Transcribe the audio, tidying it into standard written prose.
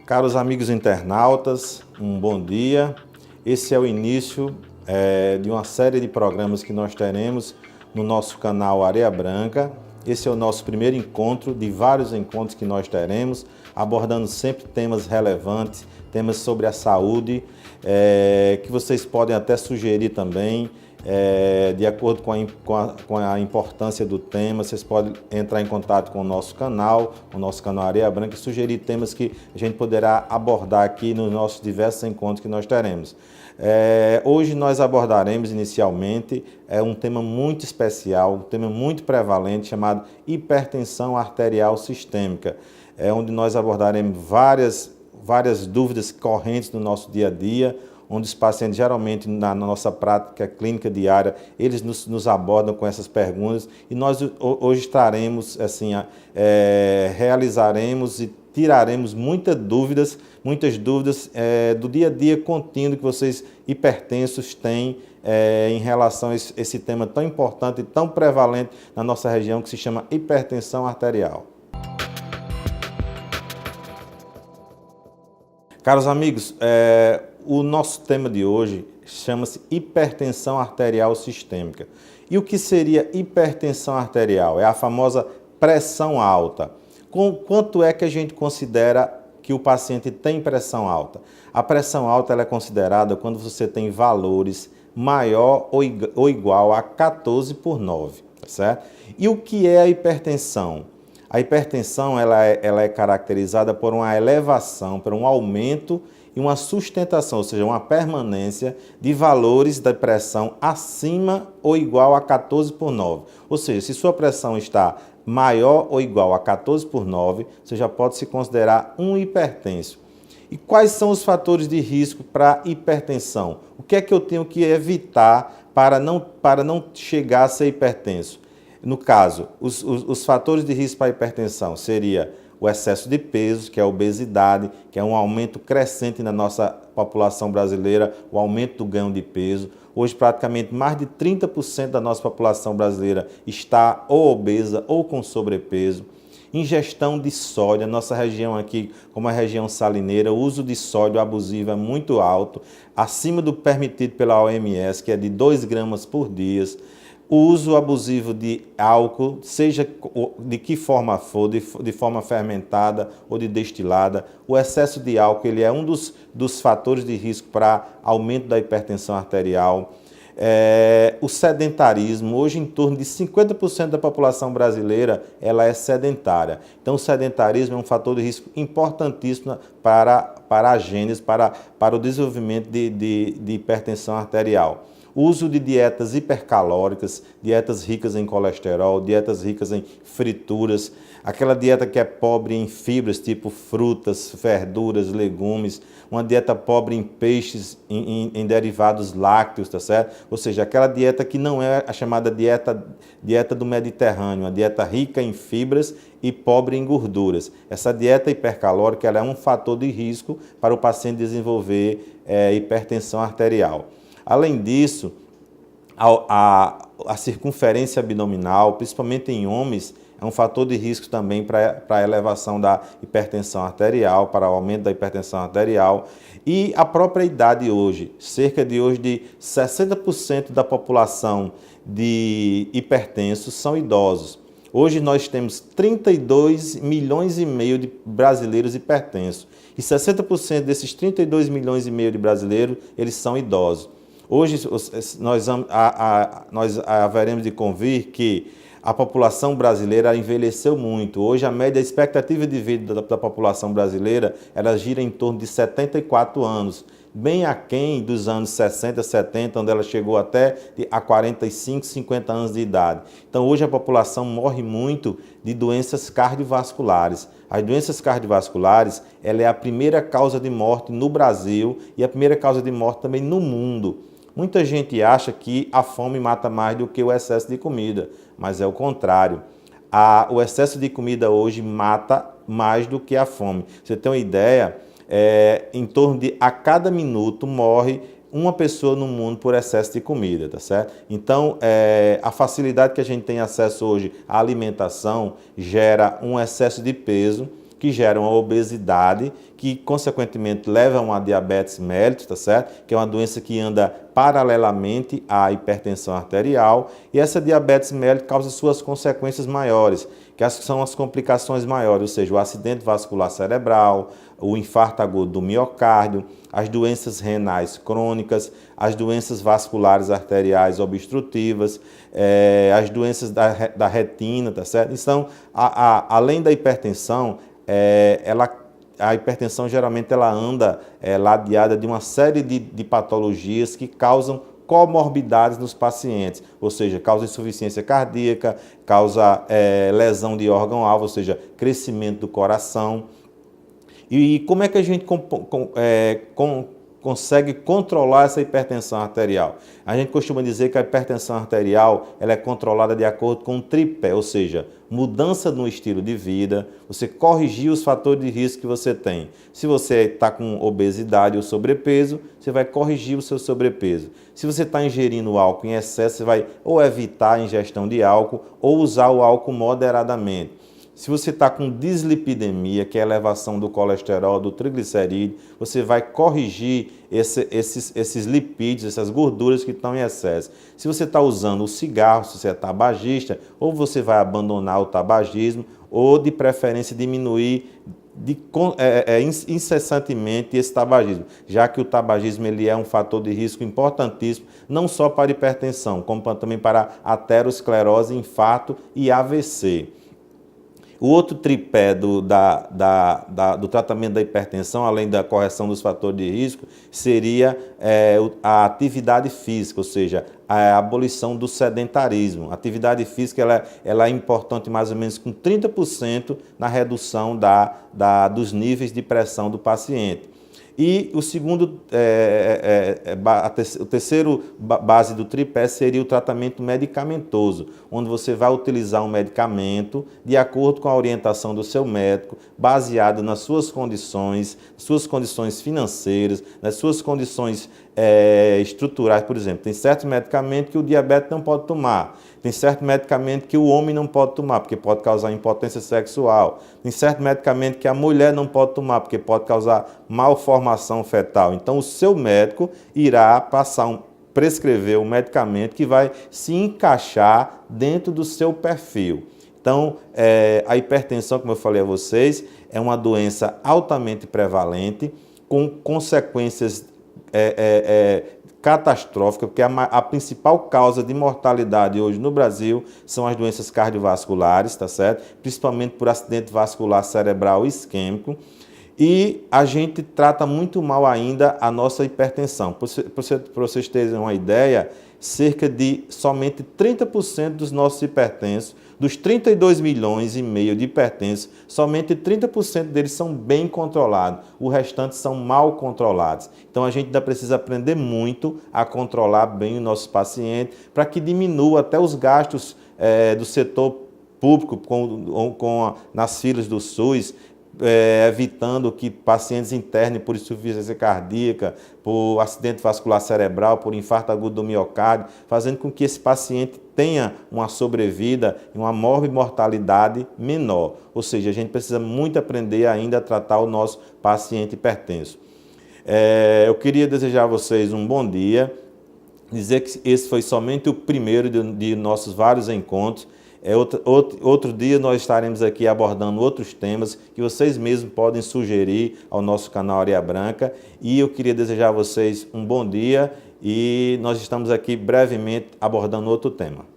Caros amigos internautas, um bom dia. Esse é o início de uma série de programas que nós teremos no nosso canal Areia Branca. Esse é o nosso primeiro encontro de vários encontros que nós teremos, abordando sempre temas relevantes, temas sobre a saúde, que vocês podem até sugerir também, de acordo com a importância do tema. Vocês podem entrar em contato com o nosso canal Areia Branca, e sugerir temas que a gente poderá abordar aqui nos nossos diversos encontros que nós teremos. Hoje nós abordaremos inicialmente um tema muito especial, um tema muito prevalente, chamado hipertensão arterial sistêmica, onde nós abordaremos várias dúvidas correntes no nosso dia a dia, onde os pacientes, geralmente, na nossa prática clínica diária, eles nos abordam com essas perguntas, e nós hoje traremos, realizaremos e tiraremos muitas dúvidas do dia a dia contínuo que vocês hipertensos têm em relação a esse tema tão importante e tão prevalente na nossa região, que se chama hipertensão arterial. Caros amigos, o nosso tema de hoje chama-se hipertensão arterial sistêmica. E o que seria hipertensão arterial? É a famosa pressão alta. Quanto é que a gente considera que o paciente tem pressão alta? A pressão alta ela é considerada quando você tem valores maior ou igual a 14/9, tá certo? E o que é a hipertensão? A hipertensão ela é caracterizada por uma elevação, por um aumento e uma sustentação, ou seja, uma permanência de valores da pressão acima ou igual a 14/9. Ou seja, se sua pressão está maior ou igual a 14/9, você já pode se considerar um hipertenso. E quais são os fatores de risco para hipertensão? O que é que eu tenho que evitar para não chegar a ser hipertenso? No caso, os fatores de risco para hipertensão seria o excesso de peso, que é a obesidade, que é um aumento crescente na nossa população brasileira, o aumento do ganho de peso. Hoje, praticamente mais de 30% da nossa população brasileira está ou obesa ou com sobrepeso. Ingestão de sódio, a nossa região aqui, como a região salineira, o uso de sódio abusivo é muito alto, acima do permitido pela OMS, que é de 2 gramas por dia. O uso abusivo de álcool, seja de que forma for, de forma fermentada ou de destilada. O excesso de álcool ele é um dos fatores de risco para aumento da hipertensão arterial. O sedentarismo, hoje em torno de 50% da população brasileira ela é sedentária. Então o sedentarismo é um fator de risco importantíssimo para a gênese, para o desenvolvimento de hipertensão arterial. O uso de dietas hipercalóricas, dietas ricas em colesterol, dietas ricas em frituras, aquela dieta que é pobre em fibras, tipo frutas, verduras, legumes, uma dieta pobre em peixes, em derivados lácteos, tá certo? Ou seja, aquela dieta que não é a chamada dieta do Mediterrâneo, uma dieta rica em fibras e pobre em gorduras. Essa dieta hipercalórica ela é um fator de risco para o paciente desenvolver hipertensão arterial. Além disso, a circunferência abdominal, principalmente em homens, é um fator de risco também para a elevação da hipertensão arterial, para o aumento da hipertensão arterial. E a própria idade hoje, cerca de 60% da população de hipertensos são idosos. Hoje nós temos 32,5 milhões de brasileiros hipertensos. E 60% desses 32,5 milhões de brasileiros, eles são idosos. Hoje nós haveremos de convir que a população brasileira envelheceu muito. Hoje a média expectativa de vida da população brasileira ela gira em torno de 74 anos, bem aquém dos anos 60, 70, onde ela chegou até a 45, 50 anos de idade. Então hoje a população morre muito de doenças cardiovasculares. As doenças cardiovasculares ela é a primeira causa de morte no Brasil e a primeira causa de morte também no mundo. Muita gente acha que a fome mata mais do que o excesso de comida, mas é o contrário. O excesso de comida hoje mata mais do que a fome. Você tem uma ideia, em torno de a cada minuto morre uma pessoa no mundo por excesso de comida, tá certo? Então, a facilidade que a gente tem acesso hoje à alimentação gera um excesso de peso, que que geram a obesidade, que consequentemente levam a diabetes mellitus, tá certo? Que é uma doença que anda paralelamente à hipertensão arterial, e essa diabetes mellitus causa suas consequências maiores, que são as complicações maiores, ou seja, o acidente vascular cerebral, o infarto agudo do miocárdio, as doenças renais crônicas, as doenças vasculares arteriais obstrutivas, as doenças da retina, tá certo? Então, além da hipertensão, a hipertensão geralmente ela anda ladeada de uma série de patologias que causam comorbidades nos pacientes, ou seja, causa insuficiência cardíaca, causa lesão de órgão-alvo, ou seja, crescimento do coração. E como é que a gente consegue controlar essa hipertensão arterial? A gente costuma dizer que a hipertensão arterial ela é controlada de acordo com um tripé, ou seja, mudança no estilo de vida, você corrigir os fatores de risco que você tem. Se você está com obesidade ou sobrepeso, você vai corrigir o seu sobrepeso. Se você está ingerindo álcool em excesso, você vai ou evitar a ingestão de álcool ou usar o álcool moderadamente. Se você está com dislipidemia, que é a elevação do colesterol, do triglicerídeo, você vai corrigir esses lipídios, essas gorduras que estão em excesso. Se você está usando o cigarro, se você é tabagista, ou você vai abandonar o tabagismo, ou de preferência diminuir incessantemente esse tabagismo, já que o tabagismo ele é um fator de risco importantíssimo, não só para hipertensão, como também para aterosclerose, infarto e AVC. O outro tripé do tratamento da hipertensão, além da correção dos fatores de risco, seria a atividade física, ou seja, a abolição do sedentarismo. A atividade física ela é importante mais ou menos com 30% na redução dos níveis de pressão do paciente. E o segundo, o terceiro base do tripé seria o tratamento medicamentoso, onde você vai utilizar um medicamento de acordo com a orientação do seu médico, baseado nas suas condições financeiras, nas suas condições estruturais. Por exemplo, tem certos medicamentos que o diabético não pode tomar, tem certo medicamento que o homem não pode tomar, porque pode causar impotência sexual, tem certo medicamento que a mulher não pode tomar, porque pode causar malformação fetal. Então, o seu médico irá prescrever um medicamento que vai se encaixar dentro do seu perfil. Então, a hipertensão, como eu falei a vocês, é uma doença altamente prevalente, com consequências catastrófica, porque a principal causa de mortalidade hoje no Brasil são as doenças cardiovasculares, tá certo? Principalmente por acidente vascular cerebral isquêmico. E a gente trata muito mal ainda a nossa hipertensão. Para vocês terem uma ideia, cerca de somente 30% dos nossos hipertensos, dos 32 milhões e meio de hipertensos, somente 30% deles são bem controlados, o restante são mal controlados. Então a gente ainda precisa aprender muito a controlar bem o nosso paciente para que diminua até os gastos do setor público nas filas do SUS, evitando que pacientes internem por insuficiência cardíaca, por acidente vascular cerebral, por infarto agudo do miocárdio, fazendo com que esse paciente tenha uma sobrevida e uma morbimortalidade menor. Ou seja, a gente precisa muito aprender ainda a tratar o nosso paciente hipertenso. Eu queria desejar a vocês um bom dia, dizer que esse foi somente o primeiro de nossos vários encontros. Outro dia nós estaremos aqui abordando outros temas que vocês mesmos podem sugerir ao nosso canal Areia Branca. E eu queria desejar a vocês um bom dia e nós estamos aqui brevemente abordando outro tema.